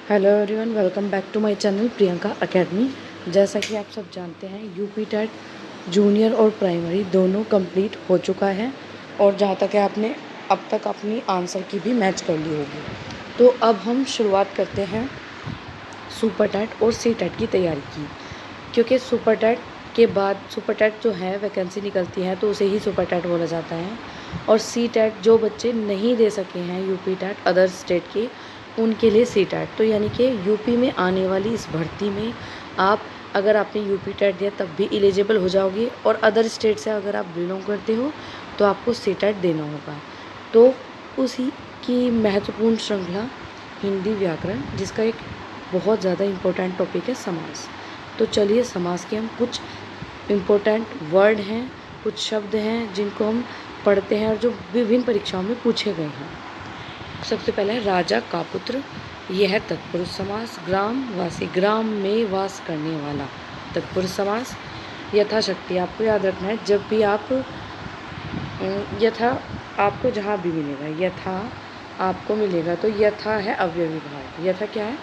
Hello everyone, welcome back to my channel Priyanka academy. जैसा कि आप सब जानते हैं, यूपी टेट जूनियर और प्राइमरी दोनों कंप्लीट हो चुका है और जहाँ तक है आपने अब तक अपनी आंसर की भी मैच कर ली होगी। तो अब हम शुरुआत करते हैं सुपर टेट और सी टेट की तैयारी की, क्योंकि सुपर टेट के बाद सुपर टेट जो है वैकेंसी निकलती है तो उसे ही सुपर टेट बोला जाता है। और सी टेट जो बच्चे नहीं दे सके हैं यूपी टेट अदर स्टेट के, उनके लिए सी टेट। तो यानी कि यूपी में आने वाली इस भर्ती में आप अगर आपने यूपी टेट दिया तब भी एलिजिबल हो जाओगे, और अदर स्टेट से अगर आप बिलोंग करते हो तो आपको सी टेट देना होगा। तो उसी की महत्वपूर्ण श्रृंखला हिंदी व्याकरण, जिसका एक बहुत ज़्यादा इम्पोर्टेंट टॉपिक है समास। तो चलिए समास के हम कुछ इम्पोर्टेंट वर्ड हैं, कुछ शब्द हैं जिनको हम पढ़ते हैं और जो विभिन्न परीक्षाओं में पूछे गए हैं। सबसे पहले है राजा का पुत्र, यह है तत्पुरुष समास। ग्रामवासी, ग्राम में वास करने वाला, तत्पुरुष समास। यथाशक्ति आपको याद रखना है, जब भी आप यथा आपको जहाँ भी मिलेगा यथा आपको मिलेगा तो यथा है अवयवी भाव। यथा क्या है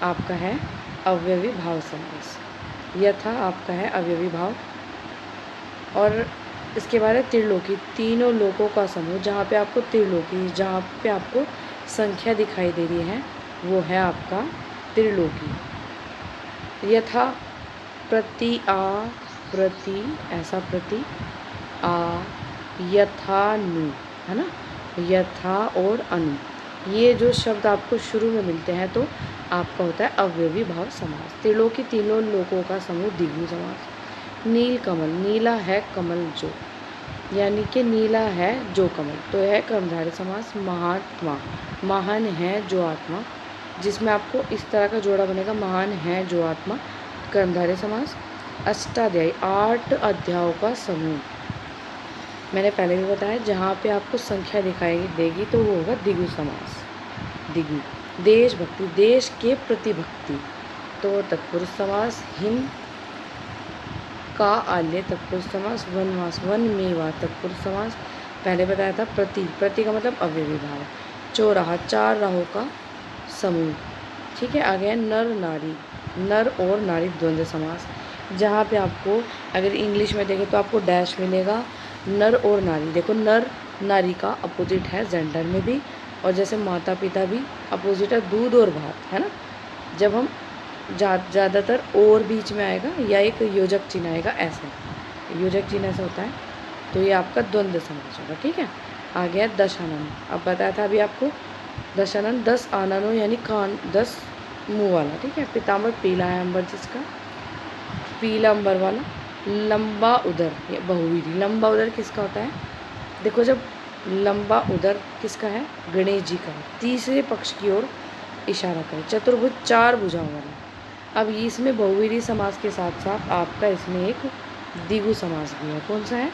आपका है अवयवी भाव समास। यथा आपका है अवयवी भाव। और इसके बाद है त्रिलोकी, तीनों लोकों का समूह। जहाँ पे आपको त्रिलोकी, जहाँ पे आपको संख्या दिखाई दे रही है वो है आपका त्रिलोकी। यथा प्रति आ, प्रति ऐसा प्रति आ, यथा नु, है ना, यथा और अनु, ये जो शब्द आपको शुरू में मिलते हैं तो आपका होता है अवयवी भाव समास। त्रिलोकी, तीनों लोकों का समूह, द्विगु समास। नील कमल, नीला है कमल जो, यानी कि नीला है जो कमल, तो है कर्मधारय समास। महात्मा, महान है जो आत्मा, जिसमें आपको इस तरह का जोड़ा बनेगा, महान है जो आत्मा, कर्मधारय समास। अष्टाध्यायी, 8 अध्यायों का समूह, मैंने पहले भी बताया जहाँ पे आपको संख्या दिखाई देगी तो वो होगा द्विगु समास, द्विगु। देशभक्ति, देश के प्रति भक्ति, तो तत्पुरुष समास। हिम का आल्य, तत्पुरुष समास। वनवास, वन मेवा, तत्पुरुष समास। पहले बताया था प्रति, प्रति का मतलब अवयवी भाव। चौराहा, 4 राहों का समूह, ठीक है। आगे है नर नारी, नर और नारी द्वंद्व समास। जहाँ पे आपको अगर इंग्लिश में देखें तो आपको डैश मिलेगा, नर और नारी। देखो नर नारी का अपोजिट है जेंडर में भी, और जैसे माता पिता भी अपोजिट है दूध और भात, है ना। जब हम ज़्यादातर और बीच में आएगा या एक योजक चिन्ह आएगा, ऐसे योजक चिन्ह ऐसा होता है, तो ये आपका द्वंद्व समास होगा, ठीक है। आ गया दशानन, अब बताया था अभी आपको दशानन 10 आननों यानी कान 10 मुँह वाला, ठीक है। पीताम्बर, पीला है अंबर जिसका, पीला अंबर वाला। लंबा उदर, ये बहुवीरी, लंबा उदर किसका होता है, देखो जब लंबा उदर किसका है, गणेश जी का। तीसरे पक्ष की ओर इशारा करें। चतुर्भुज, 4 भुजाओं वाला। अब इसमें बहुवीरी समास के साथ साथ आपका इसमें एक द्विगु समास भी है। कौन सा है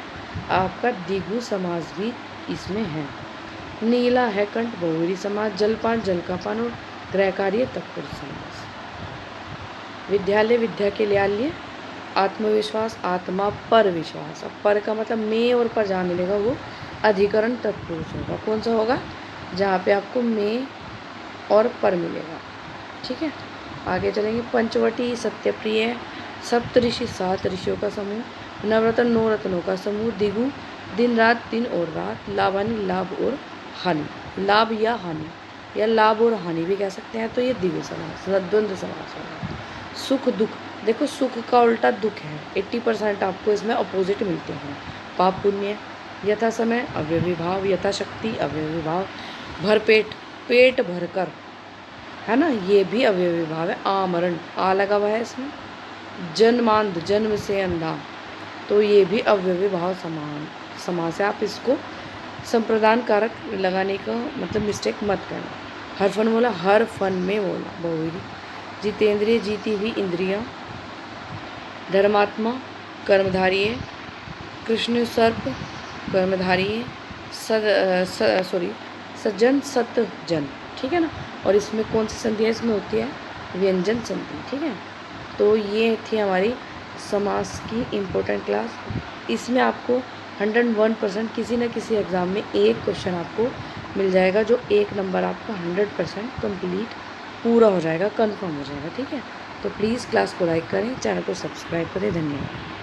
आपका द्विगु समास भी इसमें है। नीला है कंठ, बहुवीरी समास। जलपान, जल का पान और गृह कार्य, तत्पुरुष समास। विद्यालय, विद्या के लिए आत्मविश्वास, आत्मा पर विश्वास। अब पर का मतलब में और पर जहाँ मिलेगा वो अधिकरण तत्पुरुष होगा। कौन सा होगा, जहाँ पे आपको में और पर मिलेगा, ठीक है। आगे चलेंगे। पंचवटी, सत्यप्रिय, सप्तऋषि, 7 ऋषियों का समूह। नवरत्न, 9 रत्नों का समूह। दिगु, दिन रात, दिन और रात। लाभानी, लाभ और हानि, लाभ या हानि, या लाभ और हानि भी कह सकते हैं, तो ये द्विगु समास, द्वंद्व समास होगा। सुख दुख, देखो सुख का उल्टा दुख है, 80% आपको इसमें अपोजिट मिलते हैं। पाप पुण्य, यथा समय अवयवी भाव, यथाशक्ति अवयवी भाव। भरपेट, पेट भरकर, है ना, ये भी अवयवी भाव है। आमरण, आ लगा हुआ है इसमें। जन्मांध, जन्म से अंधा, तो ये भी अवयवी भाव समान समास है। आप इसको संप्रदान कारक लगाने का मतलब मिस्टेक मत करना। हरफन बोला, हर फन में बोला, बहुवीरी। जितेंद्रिय, जीती हुई इंद्रियां। धर्मात्मा, कर्मधारी। कृष्ण सर्प, कर्मधारी। सज्जन, सतजन, ठीक है ना। और इसमें कौन सी संधि है, इसमें होती है व्यंजन संधि, ठीक है। तो ये थी हमारी समास की इम्पोर्टेंट क्लास। इसमें आपको 101% किसी न किसी एग्ज़ाम में एक क्वेश्चन आपको मिल जाएगा, जो 1 नंबर आपका 100% कंप्लीट पूरा हो जाएगा, कंफर्म हो जाएगा। ठीक है, तो प्लीज़ क्लास को लाइक करें, चैनल को सब्सक्राइब करें। धन्यवाद।